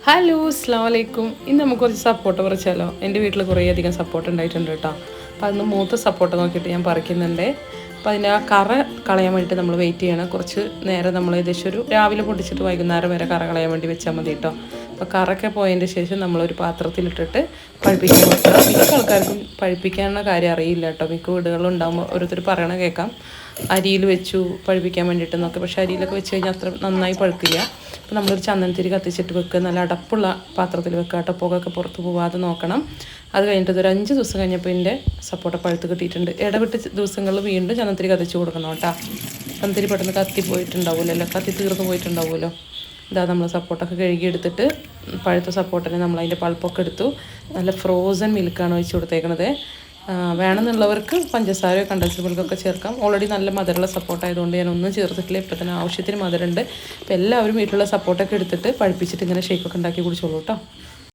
Hello അസ്സാം വലൈക്കും. ഇന്ന് നമുക്ക് കുറച്ച് സപ്പോർട്ട് പറിച്ചാലോ. എൻ്റെ വീട്ടിൽ കുറേ അധികം സപ്പോർട്ട് ഉണ്ടായിട്ടുണ്ട് കേട്ടോ. അപ്പോൾ അതിന് മൂത്ത സപ്പോർട്ട് നോക്കിയിട്ട് ഞാൻ പറിക്കുന്നുണ്ട്. അപ്പോൾ അതിൻ്റെ ആ കറ കളയാൻ വേണ്ടിയിട്ട് നമ്മൾ വെയിറ്റ് ചെയ്യണം. കുറച്ച് നേരം നമ്മൾ ഏകദേശം ഒരു രാവിലെ പൊട്ടിച്ചിട്ട് വൈകുന്നേരം വരെ കറ കളയാൻ വേണ്ടി വെച്ചാൽ മതി കേട്ടോ. അപ്പോൾ കറയൊക്കെ പോയതിൻ്റെ ശേഷം നമ്മളൊരു പാത്രത്തിലിട്ടിട്ട് പഴുപ്പിക്കാൻ വെക്കണം. മിക്ക ആൾക്കാർക്കും പഴുപ്പിക്കാനുള്ള കാര്യം അറിയില്ല കേട്ടോ. മിക്ക വീടുകളിലും ഉണ്ടാകുമ്പോൾ ഓരോരുത്തർ പറയണ കേൾക്കാം, അരിയിൽ വെച്ചു പഴുപ്പിക്കാൻ വേണ്ടിയിട്ടെന്നൊക്കെ. പക്ഷേ അരിയിലൊക്കെ വെച്ച് കഴിഞ്ഞാൽ അത്ര നന്നായി പഴുക്കില്ല. അപ്പോൾ നമ്മളൊരു ചന്ദനത്തിരി കത്തിച്ചിട്ട് വെക്കുക, നല്ല അടപ്പുള്ള പാത്രത്തിൽ വെക്കുക കേട്ടോ. പുകയൊക്കെ പുറത്ത് പോവാതെ നോക്കണം. അത് കഴിഞ്ഞിട്ട് ഒരു 5 ദിവസം കഴിഞ്ഞപ്പോൾ എൻ്റെ സപ്പോട്ട പഴുത്ത് കിട്ടിയിട്ടുണ്ട്. ഇടവിട്ട് ദിവസങ്ങളിൽ വീണ്ടും ചന്ദനത്തിരി കത്തിച്ച് കൊടുക്കണം കേട്ടോ. ചന്ദനത്തിരി പെട്ടെന്ന് കത്തി പോയിട്ടുണ്ടാവുമല്ലോ, കത്തി തീർന്നു പോയിട്ടുണ്ടാവുമല്ലോ. ഇതാ നമ്മൾ സപ്പോർട്ടൊക്കെ കഴുകിയെടുത്തിട്ട് പഴുത്ത സപ്പോർട്ടിനെ നമ്മൾ അതിൻ്റെ പൾപ്പൊക്കെ എടുത്തു. നല്ല ഫ്രോസൺ മിൽക്കാണ് ഒഴിച്ച് കൊടുത്തേക്കണത്. വേണമെന്നുള്ളവർക്ക് പഞ്ചസാരയോ കണ്ടൻസ്ഡ് മിൽക്കൊക്കെ ചേർക്കാം. ഓൾറെഡി നല്ല മധുരമുള്ള സപ്പോർട്ട് ആയതുകൊണ്ട് ഞാൻ ഒന്നും ചേർത്തിട്ടില്ല. ഇപ്പോൾ തന്നെ ആവശ്യത്തിന് മധുരമുണ്ട്. അപ്പോൾ എല്ലാവരും വീട്ടിലുള്ള സപ്പോർട്ടൊക്കെ എടുത്തിട്ട് പഴുപ്പിച്ചിട്ട് ഇങ്ങനെ ഷേക്കൊക്കെ ഉണ്ടാക്കി കുടിച്ചോളൂ കേട്ടോ.